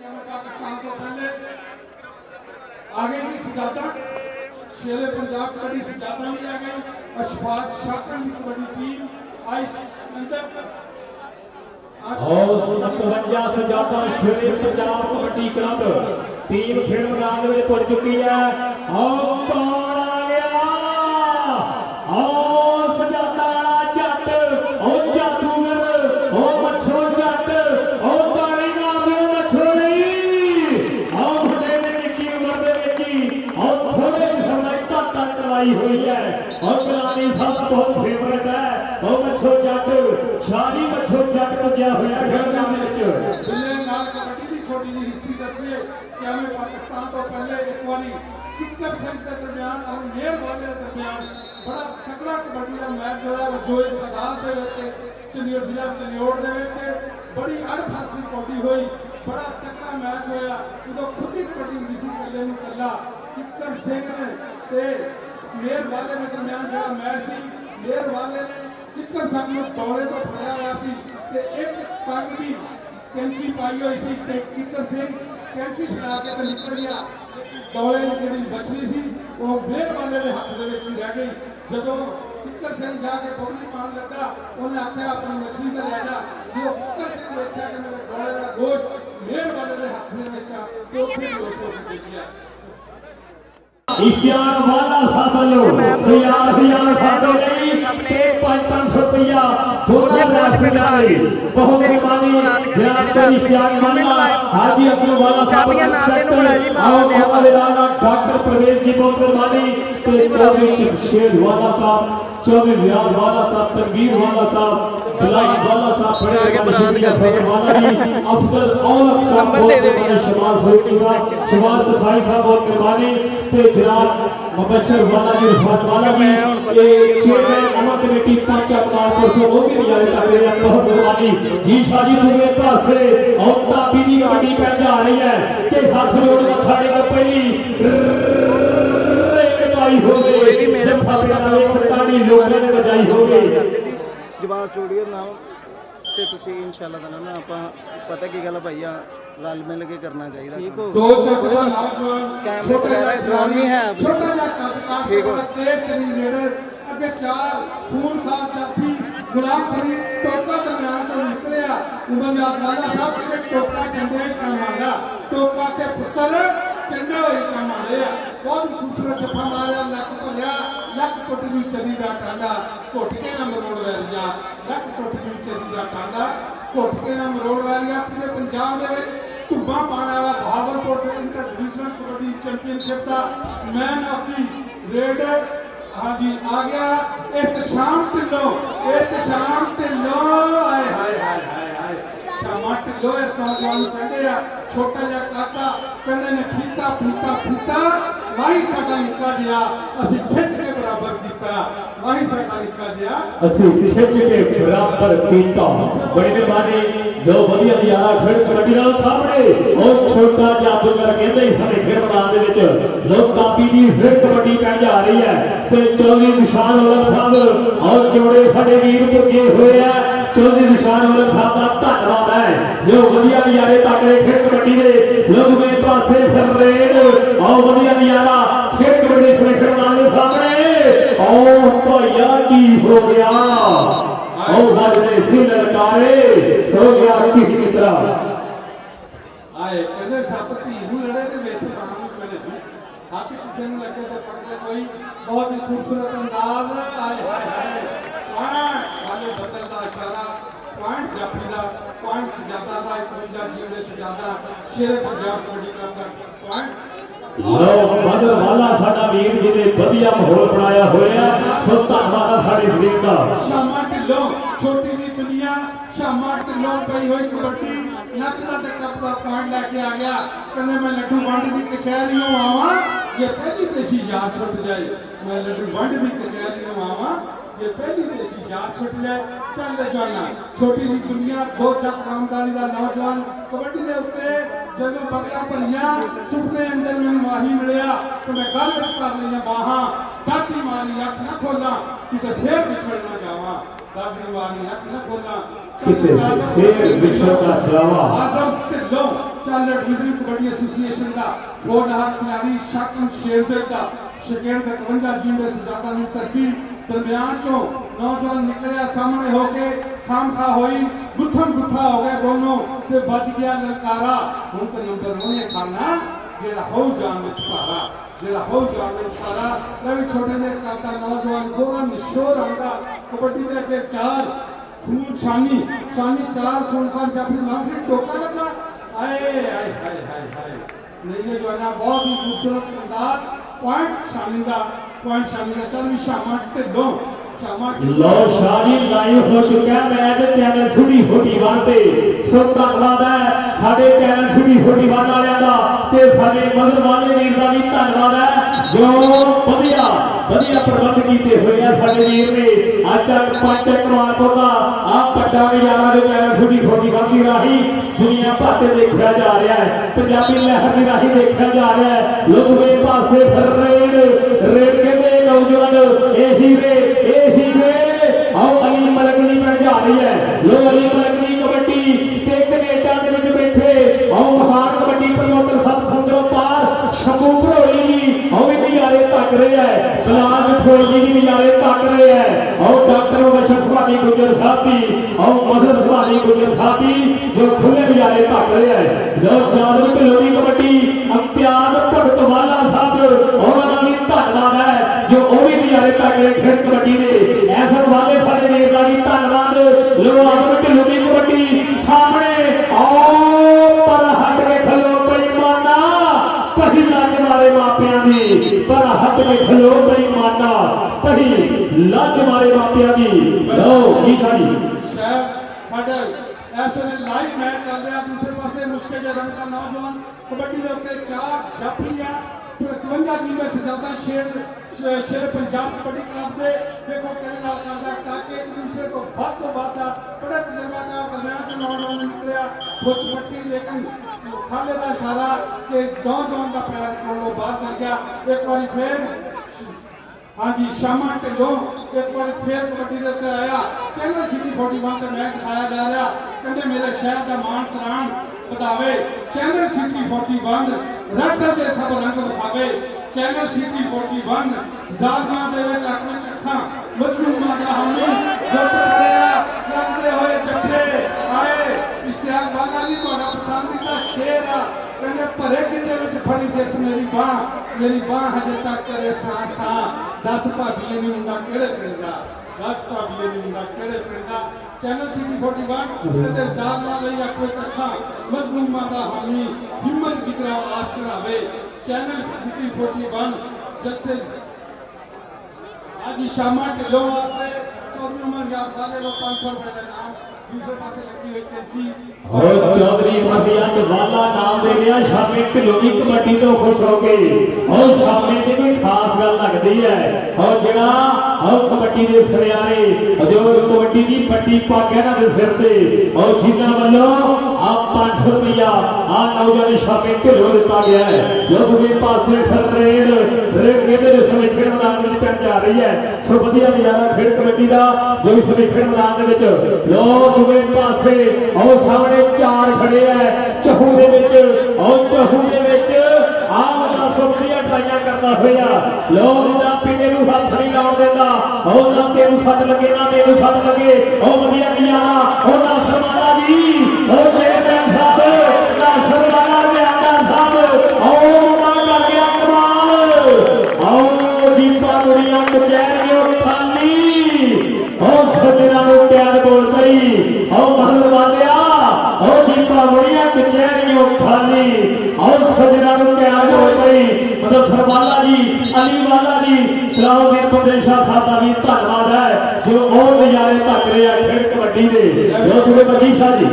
पाकिस्तान को पहले आगे की सजादा शेरे पंजाब कबड्डी सजादा भी आ गई। अशफाक शाकन की कबड्डी टीम आई और 57 सजादा शेरे पंजाब कबड्डी क्लब टीम खेल मैदान में पहुंच चुकी है। और कौन आ गया? और सजादा जट और जादूगर और मच्छो जट और ताली नाम मच्छोरी और मुझे निकी उम्र की और थोड़े समय तक करवाई हुई है। और कलानी साहब बहुत फेवरेट है। और मच्छो जट शादी मच्छो जट पुजा हुआ खेलने में कबड्डी की छोटी जी हिस्ट्री दसिए कि हमें पाकिस्तान तो पहले एक बारी किक्कर सिंह के दरमियान और मेयर वाले दरमियान बड़ा तगड़ा कबड्डी का मैच होया जो इस सगाल के चनियोड़ जिला चनियोड़ बड़ी अड़फासली कबड्डी हुई। बड़ा तगड़ा मैच होया जो खुद ही कबड्डी हुई सी कले में कला किक्कर सिंह ने ते मेयर वाले के दरमियान जो मैच सी मेयर वाले ने किक्कर सिंह को दौरे तो फड़िया हुआ सी ते एक पग भी कैंची पाई हुई सी ते किक्कर सिंह कैंची छड़ा के तो निकल गया। दौरे की जी बचनी थी वो मेयर वाले के हाथ में रह गई। जो किक्कर सिंह जाके बबली मान लगा उन्हें आख्या अपनी मछली का ले जा। जो किक्कर सिंह देखा कि मेरे दौरे का गोश्त मेयर वाले के हाथ में बेचा तो फिर दोस्तों ने दे दिया। इश्तियाक वाला साथों हजार साथों नहीं 500 रुपया दोनों राष्ट्रपति बहुत मेहरबानी जनाब तो इश्तियाक वाला हाजी अब्दुल वाला साहब और हमारे राणा डॉक्टर प्रवेश जी बहुत मेहरबानी तो 24 शेर वाला साहब 24 रियाज वाला साहब तनवीर वाला साहब बिलाल वाला साहब बड़े आगे बरात करते हैं वाला जी अफसर और नंबर दे दे शमाल फरूकी साहब शमाल तसाई साहब बहुत मेहरबानी ते जनाब मुबशर वाला जी रफात वाला जी ये चेयरमैन अमर कमेटी पंचायत कारपोरेशन वो भी रियायत कर रहे हैं बहुत मेहरबानी जी शादी तुम्हें पासे और ताबी दी कबड्डी पे जा रही है कि हाथ जोड़ मथा टेक पहली रेबाई हो गई जब फातिहा नाम पटानी लोगों ने बजाई हो गई जवाब स्टूडियो नाम ਤੇ ਤੁਸੀਂ ਇਨਸ਼ਾਅੱਲਾ ਦਾ ਨਾ ਆਪਾਂ ਪਤਾ ਕੀ ਗੱਲ ਭਾਈਆ ਰਲ ਮਿਲ ਕੇ ਕਰਨਾ ਚਾਹੀਦਾ ਠੀਕ ਹੋ दो चक्कर नौजवान कैमरे वगैरह ड्रोन भी है छोटा सा कदकार ठीक हो तेज शरीर लीडर अगे चार खून साफ जाफी गुलाम फरीद टोका दरमियान से निकलिया उमर वाला साहब के टोका चंडे काम आया टोका के पुत्र चंडे हुई काम आया बहुत खूबसूरत जफा मारा लक भरिया लक कोटली चली का टांडा घोटके ना मरोड़ वालिया लक कोटली चली का टांडा घोटके ना मरोड़ वालिया पूरे पंजाब दे विच धुब्बा पाने वाला Bahawalpur inter divisional kabaddi championship का मैन ऑफ दी रेड हाँ जी आ गया एहतशाम ढिल्लों आए हाय हाय हाय हाय शामा ढिल्लों इस नौजवान कहते हैं छोटा जा काका कहने ने फीता फीता फीता वाही साडा निक्का जिहा असीं खिच के बराबर कीता वाही साडा निक्का जिहा असीं खिच के बराबर कीता बड़ी मेहरबानी जो वधिया दियारा खेल कबड्डी नाल सामने और छोटा जादूगर कहंदे साडे खेल मैदान दे विच लोक कापी दी फिर कबड्डी पै जा रही है ते 24 निशान वाला साहब और जोड़े साडे वीर पुगे हुए हैं 24 निशान वाला साहब का धन्यवाद है जो वधिया दियारे ताकरे खेल कबड्डी दे लोग में पासे फिर रहे और वधिया दियारा खेल कबड्डी सिलेक्शन वाले सामने और भैया की हो गया और बजने से ललकारे हो गया की मित्रा आए कहते सप धी लड़े तो बेच नाम मिले हाथ किसी ने लगे तो पकड़े कोई बहुत ही खूबसूरत अंदाज आए हाय हाय वाले बदल का इशारा पॉइंट जाफी का पॉइंट सजादा का 51 शेर सजादा शेर पंजाब कबड्डी क्लब का पॉइंट लो बदल वाला साडा वीर जी ने बढ़िया माहौल बनाया होया सो धन्यवाद साडी टीम का शामा ढिल्लों छोटी सी दुनिया शामा ढिल्लों पई हुई कबड्डी नचदा ते टपदा पॉइंट लेके आ गया कहने मैं लड्डू वंड दी कचहरीओं आवा ये पहली पेशी याद छुट जाए मैं लड्डू वंड दी कचहरीओं आवा ये पहली पेशी याद छुट जाए चल जाना छोटी सी दुनिया दो चक रामदानी का नौजवान कबड्डी के उत्ते ਜਦੋਂ ਬਗਲਾ ਭਰੀਆਂ ਸੁਪਨੇ ਅੰਦਰ ਮੈਨੂੰ ਮਾਹੀ ਮਿਲਿਆ ਤੇ ਮੈਂ ਗੱਲ ਕਰ ਲਈਆਂ ਬਾਹਾਂ ਦਾਦੀ ਮਾਰੀ ਅੱਖ ਨਾ ਖੋਲਾਂ ਕਿਤੇ ਫੇਰ ਵਿਛੜ ਨਾ ਜਾਵਾਂ ਦਾਦੀ ਮਾਰੀ ਅੱਖ ਨਾ ਖੋਲਾਂ किते शेर विश्व का जवा आजम ढिल्लों ਚੱਲ ਡਿਵੀਜ਼ਨ ਕਬੱਡੀ ਐਸੋਸੀਏਸ਼ਨ ਦਾ ਹੋਣਹਾਰ ਖਿਡਾਰੀ ਸ਼ਾਕਨ ਸ਼ੇਰਦੇਵ ਦਾ ਸ਼ਕੇਰ 51 ਜਿੰਦੇ ਸਜਾਦਾ ਦੀ ਤਰਕੀਬ ਦਰਮਿਆਨ ਚੋਂ ਨੌਜਵਾਨ ਨਿਕਲਿਆ ਸਾਹਮਣੇ ਹੋ ਕੇ ਖਾਮਖਾ ਹੋਈ ਗੁੱਥਮ ਗੁੱਥਾ ਹੋ ਗਏ ਦੋਨੋਂ ਤੇ ਵੱਜ ਗਿਆ ਲਲਕਾਰਾ ਹੁਣ ਤੇ ਨੰਬਰ ਉਹਨੇ ਖਾਣਾ ਜਿਹੜਾ ਹੋ ਜਾਣ ਵਿੱਚ ਭਾਰਾ ਜਿਹੜਾ ਹੋ ਜਾਣ ਵਿੱਚ ਭਾਰਾ ਲੈ ਵੀ ਛੋਟੇ ਦੇ ਕਾਤਾ ਨੌਜਵਾਨ ਗੋਰਾ ਨਿਸ਼ੋਰ ਆਂਦਾ ਕਬੱਡੀ ਦੇ ਅੱਗੇ ਚਾਰ ਖੂਨ ਸ਼ਾਨੀ ਚਾਰ ਖੂਨ ਖਾਨ ਜਾਫੀ ਮਾਫੀ ਟੋਕਾ ਲੱਗਾ ਆਏ ਹਾਏ ਹਾਏ ਹਾਏ ਹਾਏ नहीं जो है ना बहुत ही खूबसूरत अंदाज पॉइंट शानी का चल भी शामा ढिल्लों लो शाही लाइव हो चुका है मैच चैनल सुनी होटी वाले सो धन्यवाद है साडे चैनल सुनी होटी वाले दा ते साडे मदद वाले वीर दा भी धन्यवाद है जो बढ़िया प्रबंध कीते हुए हैं साडे वीर ने आज तक पंच करवाटों का आप पट्टा नजारा जो चैनल सुनी होटी वाली राही दुनिया भर से देखा जा रहा है पंजाबी लहर की राही देखा जा रहा है लुधवे पासे फिर रेल के नौजवान यही वे आओ अली मलकनी में जा रही है लो अली मलकनी कबड्डी ते कनेडा दे विच बैठे आओ महान कबड्डी प्रमोटर सब समझो पार शंभू भरोली जी आओ भी नजारे तक रहे हैं बलाज फौजी भी नजारे तक रहे हैं आओ डॉक्टर मुबशर सुभानी गुजर साहब भी आओ मदद सुभानी गुजर साहब भी जो खुले नजारे तक रहे हैं लो जादू ढिल्लों कबड्डी अम्पियार भगत वाला साहब और भी धन्यवाद है जो वो भी नजारे तक रहे खेल कबड्डी ने ऐसा वाले सारे वीर का भी धन्यवाद लो आदम ढिल्लों की कबड्डी सामने आओ पर हट के खलो बेईमाना पही लज मारे मापियां दी पर हट के खलो बेईमाना पही लज मारे मापियां दी लो जी जी शायद साडे ऐसे लाइव मैच चल रहा दूसरे पासे मुश्किल रंग का नौजवान कबड्डी के उत्ते चार जाफरियां 51 जी में सजादा शेर पंजाब कबड्डी क्लब से देखो किस नाल करदा ताकि एक दूसरे को ਵੱਧ बड़े तजर्बाकार दरमियान के नौजवान निकलिया कुछ पट्टी लेकिन खाले का इशारा कि नौजवान का पैर को बाहर चल गया एक बार फिर हाँ जी शामा ढिल्लों एक बार फिर कबड्डी के उत्ते आया चैनल सिटी 41 का मैच दिखाया जा रहा कहते मेरे शहर का मान तरान बतावे चैनल सिटी 41 रंग दे सब रंग दिखावे चैनल सिटी 41 जालमा दे विच अपने चक्खा मजलूमां दा हामी गुट पड़िया रंगदे होए जफे आए इश्तियाक वाला जी तुहाडा पसंदीदा शेर आ कहंदे भरे किते विच फड़ी जिस मेरी बाह हजे तक करे सा 10 भाभी नहीं हुंदा किहड़े पिंड दा 10 भाभी नहीं हुंदा किहड़े पिंड दा चैनल सिटी 41 ते जालमा लई अपने चक्खा मजलूमां दा हामी हिम्मत जिगरा आस करावे चैनल सिटी 41 जब से आज शामा ढिल्लों वास्ते चौधरी उमर याद वाले को 500 रुपए का नाम दूसरे पासे लगी हुई कैंची और चौधरी उमर वाला नाम दे दिया शामी ढिल्लों की कबड्डी तो खुश हो गई और शामी की कोई खास गल लगती है और जरा और कबड्डी के सरियारे जो कबड्डी की पट्टी पग है ना सिर से और जिन्होंने वालों आप 500 रुपया आ नौजवान शामी ढिल्लों दिता गया है जो दूसरे पासे फिर रेल के समीक्षण मैदान में पेड़ जा रही है सो बढ़िया नजारा खेल कबड्डी का जो भी समीक्षण मैदान लो दूसरे पासे और सामने चार खड़े है चहू दे विच और चहू दे विच आ बड़ा सोनिया ट्राइयां करता होया लो ना पीने नु हाथ नहीं लाउण देंदा और ना तेनु सट लगे ना मेनू सट लगे ओ बढ़िया नजारा ओ ना सरमाना जी ओ चेयरमैन साहब ना सरमाना लियांदा साहब ओ ना कर गया कमाल ओ दीपा दुनिया कचहरियों खाली ओ सजना नु प्यार बोल पई ओ महल वालिया ओ दीपा दुनिया कचहरियों खाली और सजना नु प्यार बोल पई मतलब सरवाला जी अली वाला जी सलाउद्दीन प्रदेशा साहब का भी धन्यवाद है जो और नजारे तक रहे हैं खेल कबड्डी दे जो तुम्हें बजीशा जी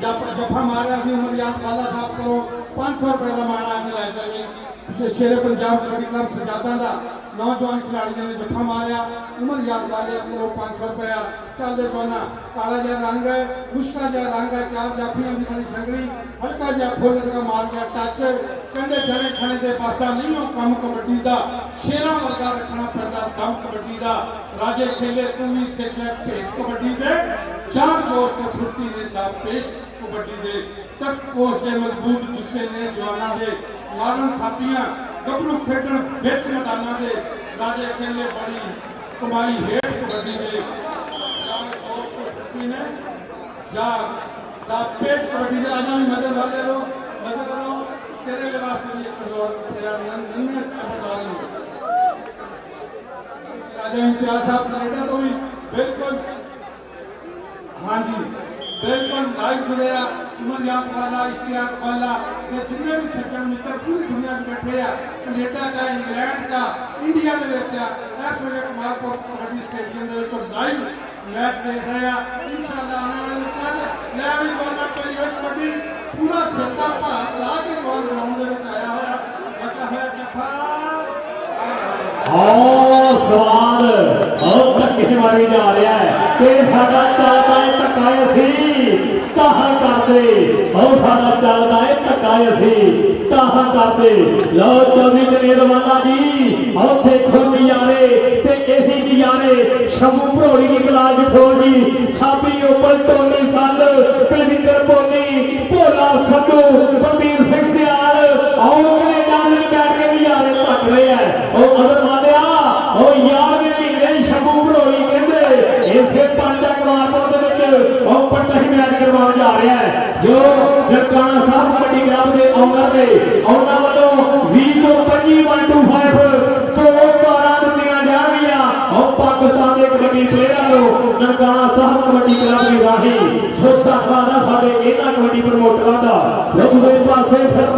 जफा मारा भी उमर याद वाला साहब करो 500 रुपए का मारा के लाए जाए शेर पंजाब कबड्डी क्लब सजादा दा नौजवान खिलाड़ियों ने जफा मारिया उमर याद वाले को 500 रुपया चल देखो ना काला जहा रंग है मुश्का जहा रंग है चार जाफियों की बड़ी संगली हल्का जहा फुल का मार गया टच कहते जड़े खने के पासा नहीं हो कम कबड्डी का शेरा वर्गा रखना पैदा दम कबड्डी का राजे खेले तू भी सिख भेद कबड्डी के चार दोस्त फुर्ती ने पेश कबड्डी के तख्त कोश के मजबूत जुस्से ने जवानों के मारन थापियां गबरू खेडन विच मैदानों के राजे खेले बड़ी कमाई हेठ कबड्डी के ने जा पेच कबड्डी के राजा भी नजर वाले लो नजर करो तेरे लिबास में ये करोड़ तेरा नन्हे बता रहे राजा इम्तियाज साहब कनाडा तो भी बिल्कुल हाँ जी बिल्कुल लाइव जुड़े उमर याद वाला इश्तियाक वाला ये जितने भी सज्जन मित्र पूरी दुनिया में बैठे हैं कनाडा का इंग्लैंड का इंडिया में बैठे हैं इस वजह कुमारपुर कबड्डी स्टेडियम में तो लाइव मैच देख रहे हैं इंशाल्लाह आने वाले कल मैं भी बोलना पहली कबड्डी पूरा सच्चा भाग ला के बॉल ग्राउंड में आया हुआ मतलब है कथा सवाल धक्के मारी जा रहा है कि साडा चलता है धक्का असी कहाँ करते साडा चलता है धक्का असी कहाँ करते लो 24 जनेरवाला जी उथे खुद नजारे ते यही नजारे शंभू भरोड़ी की गलाज ठोर जी साबी उपर टोनी सल कुलविंदर पोनी भोला सद्धू बलबीर सिंह दयाल औने जान बैठ के नजारे तक रहे हैं अदर वालिया 11वें महीने शंभू भरोड़ी कहते इसे पांचा कुमारपुर पट्टी मैच करवाने जा रहा है जो ननकाना साहब कबड्डी क्लब के ओनर ने उन्होंने वालों 20 तो 25 125 तो 12 दिया जाएगियां और पाकिस्तान के कबड्डी प्लेयरों को ननकाना साहब कबड्डी क्लब की राही सोचा खाना साडे इन्हां कबड्डी प्रमोटरां दा दूसरे पासे फिर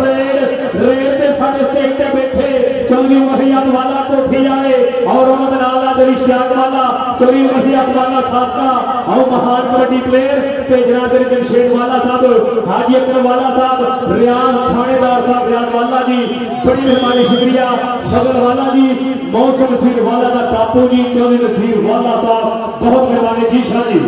रेड ते साडे स्टेज ते बैठे चौधरी वहियत वाला कोठी वाले और उन्होंने नाला इश्तियाक वाला चौधरी वहियत वाला साहब और महान कबड्डी प्लेयर भेजना तेरे जमशेद वाला साहब हाजी अकरम वाला साहब रियाज थानेदार साहब रियाज वाला जी बड़ी मेहरबानी शुक्रिया फजल वाला जी मौसम सिंह वाला का टापू जी चौधरी नसीर वाला साहब बहुत मेहरबानी जी शाह जी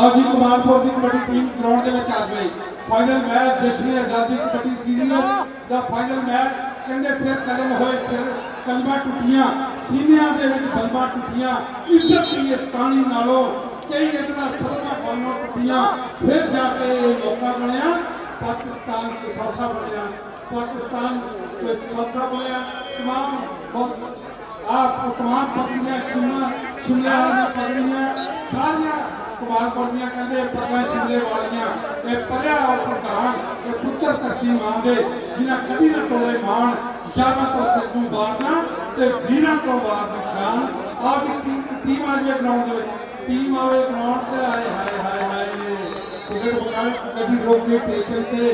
आज जी कुमारपुर की कबड्डी टीम ग्राउंड के आ गई फाइनल मैच जश्न आजादी कबड्डी सीनियर का फाइनल मैच कहने सिर कलम होए सिर कलमा टुटियां सीनियर के बलमा टुटियां इज्जत की इस्तानी नालों कई इतना सदमा बलमा टुटियां फिर जाके मौका बनया पाकिस्तान के सौदा बनया पाकिस्तान के सौदा बनया तमाम पगड़ियां शिमले वाली पगड़ियां सारिया कुमारपुर दियां कहंदे पगड़ियां शिमले वालियां ये परया और प्रधान ये पुत्र धरती मां दे जिन्हां कभी ना तोले मान जाना तो सिद्धू बारना ते वीरां तो बार जान आज टीम आज ग्राउंड में टीम आवे ग्राउंड से आए हाय हाय हाय टिकट बुकान कभी रोक के स्टेशन से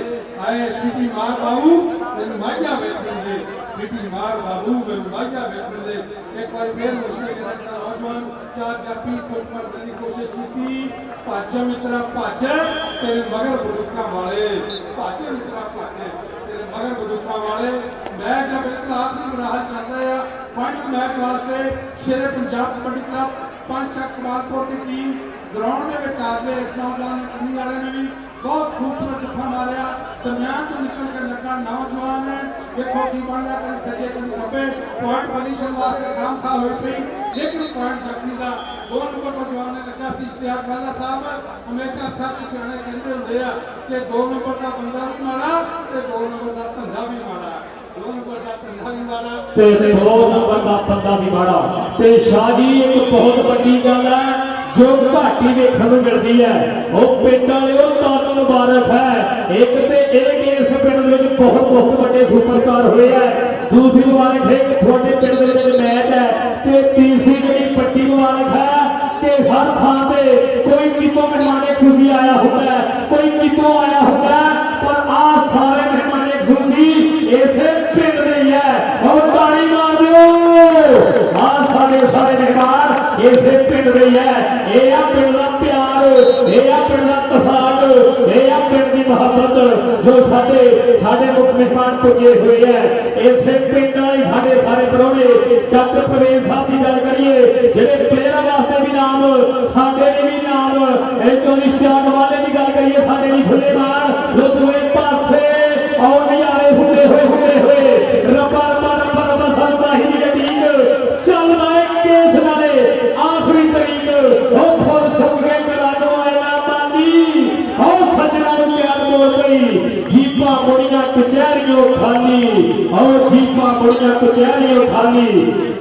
आए सिटी मार बाबू तेन माइया बैठे सिटी मार बाबू मैं माइया बैठे एक बार फिर मुश्किल करता नौजवान चार जापी कुछ करने की कोशिश की पांचों मित्रा पांच तेरे मगर बंदूका वाले पांचों मित्रा पांच तेरे मगर बंदूका वाले मैच का बिल्कुल आखिरी मरहला चल रहा है फाइनल मैच वास्ते शेरे पंजाब कबड्डी क्लब पंच कुमारपुर की टीम ग्राउंड में आ गए इस्लामाबाद कमी वाले ने भी बहुत खूबसूरत जफा मारिया दरमियान तो निकल कर लगा नौजवान है देखो की बन रहा है सजे कभी खबे पॉइंट पोजीशन वास्ते काम था हुई थी लेकिन पॉइंट जखनी का 2 नंबर पर जवान ने लगा थी इश्तियाक वाला साहब हमेशा सच सियाने कहते होंगे आ कि 2 नंबर का बंदा भी मारा ते 2 नंबर का धंधा भी मारा 2 नंबर का धंधा भी मारा ते 2 नंबर का बंदा भी मारा ते शाह जी एक बहुत बड़ी गल है जो घाटी देखने को मिलती है वो पिंड वाले तुहानू मुबारक है एक ते इस पिंड में बहुत बहुत बड़े सुपरस्टार हुए हैं दूसरी मुबारक है कि थोड़े पिंड में मैच है ते तीसरी जी पट्टी मुबारक है कि हर थान पे कोई कितों मेहमान खुशी आया होता है कोई कितों आया होता है पर आज सारे मेहमान खुशी ऐसे पिंड में है और ताली मार दो आज सारे मेहमान ऐसे पिंड में है ये पिंड का प्यार ये पिंड का तफाक ये पिंड की मोहब्बत जो साडे मुख मेहमान पुजे हुए हैं इसे पिंड वाले साडे सारे परोने डॉक्टर प्रवीण साहब की गल करिए जेडे प्लेयरां वास्ते भी नाम साडे भी नाम जो इश्तियाक वाले की गल करिए साडे भी खुले मार दूसरे पासे और नजारे हुए हुए रब्बा रब्बा रब्बा रब्बा सल्लाही दी अटीक चल रहा है केस नाले आखिरी तरीक ओ फुल सुख के मिलानो आए ना मानी ओ सजना नु प्यार खाली और जीपा बड़िया कचहरी खाली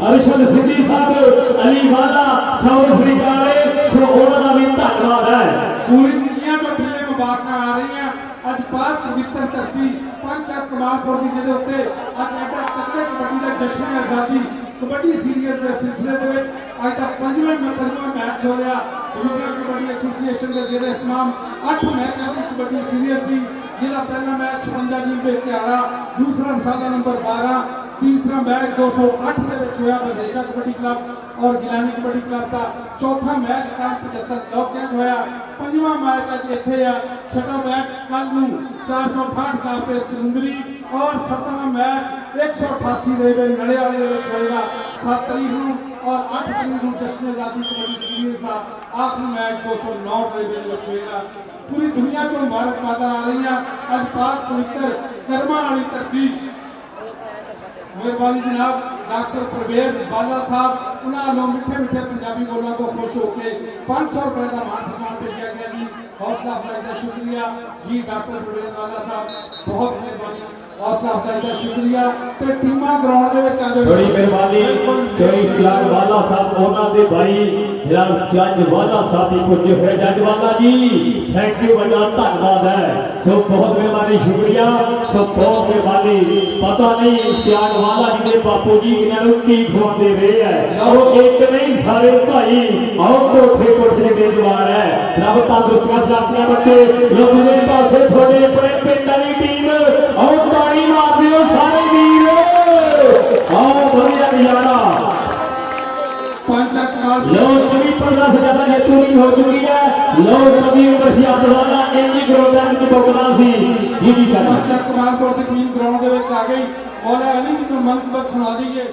अरशद सिद्धी साहब अली वाला साउथ अफ्रीका वाले सो उन्होंने भी धन्यवाद है। पूरी दुनिया ਤੋਂ ਫਿਲੇ ਮੁਬਾਰਕਾਂ ਆ ਰਹੀਆਂ ਅੱਜ ਪਾਕ ਪਵਿੱਤਰ ਧਰਤੀ ਪੰਜ ਕਮਾਲਪੁਰ ਦੀ ਜਿਹਦੇ ਉੱਤੇ ਅੱਜ ਐਡਾ ਤਕੜੇ ਕਬੱਡੀ ਦਾ ਜਸ਼ਨ ਹੈ ਆਜ਼ਾਦੀ ਕਬੱਡੀ ਸੀਰੀਜ਼ ਦੇ ਸਿਲਸਿਲੇ ਦੇ ਵਿੱਚ ਅੱਜ ਤੱਕ ਪੰਜਵਾਂ ਮੈਚ ਹੋ ਰਿਹਾ ਦੂਸਰਾ ਕਬੱਡੀ ਐਸੋਸੀਏਸ਼ਨ ਦੇ ਜਿਹੜੇ ਇਤਮਾਮ 8 ਮੈਚਾਂ ਦੀ ਕਬੱਡੀ ਸੀਰੀਜ਼ ਸੀ ਜਿਹਦਾ ਪਹਿਲਾ ਮੈਚ 56 ਦਿਨ ਦੇ ਇਤਿਹਾਰਾ दूसरा मसाला नंबर 12 तीसरा मैच 208 ਦੇ ਵਿੱਚ ਹੋਇਆ ਵਿਦੇਸ਼ਾ ਕਬੱਡੀ ਕਲੱਬ ਔਰ ਗਿਲਾਨੀ ਕਬੱਡੀ ਕਲੱਬ ਦਾ ਚੌਥਾ ਮੈਚ ਕੱਲ 75 ਲੋਕਾਂ ਹੋਇਆ ਪੰਜਵਾਂ ਮੈਚ ਅੱਜ ਇੱਥੇ ਆ ਛਠਾ ਮੈਚ ਕੱਲ ਨੂੰ 468 ਦਾ ਤੇ ਸੁੰਦਰੀ ਔਰ ਸੱਤਵਾਂ ਮੈਚ 188 ਦੇ ਵਿੱਚ ਨਲੇ ਵਾਲੇ ਦੇ ਵਿੱਚ ਹੋਏਗਾ 7 ਤਰੀਕ ਨੂੰ और 8 तरीक ਨੂੰ ਜਸ਼ਨ ਆਜ਼ਾਦੀ ਕਬੱਡੀ ਸੀਰੀਜ਼ ਦਾ ਆਖਰੀ ਮੈਚ 209 ਦੇ ਵਿੱਚ ਹੋਏਗਾ। पूरी दुनिया को मुबारकबाद आ रही है आज पाक पवित्र कर्मा वाली धरती मेहरबानी जनाब डॉक्टर परवेज बाला साहब उन्होंने मिठे मिठे पंजाबी बोलों को खुश होकर 500 रुपए का मान सम्मान भेजा गया जी हौसला अफजाई का शुक्रिया जी डॉक्टर परवेज बाला साहब बहुत मेहरबानी हौसला अफजाई का शुक्रिया ते टीमां ग्राउंड दे विच आ जाओ बड़ी मेहरबानी जय इस्लाम वाला साहब उन्होंने भाई जनाब जज वाला साहब ही पुजे हुए जज वाला जी थैंक यू बड़ा धन्यवाद है सो बहुत मेहरबानी शुक्रिया सो बहुत मेहरबानी पता नहीं इश्तियाक वाला जी के बापू जी इन्होंने की खवाते रहे है और एक नहीं सारे भाई आओ कोठे कोठे के जवान है रब तंदुरुस्तियां साथियां बच्चे लोगों पासे थोड़े बड़े पिंड वाली टीम और ताड़ी मार दियो सारे वीर आओ बढ़िया नजारा लो सभी 15 से ज्यादा जेतू नहीं हो चुकी है लो सभी बसिया दवाना एजी ग्राउंड में बोलना सी जी जी सर कमालपुर की टीम ग्राउंड ਦੇ ਵਿੱਚ ਆ ਗई और अली जी को मंत्र सुना दीजिए।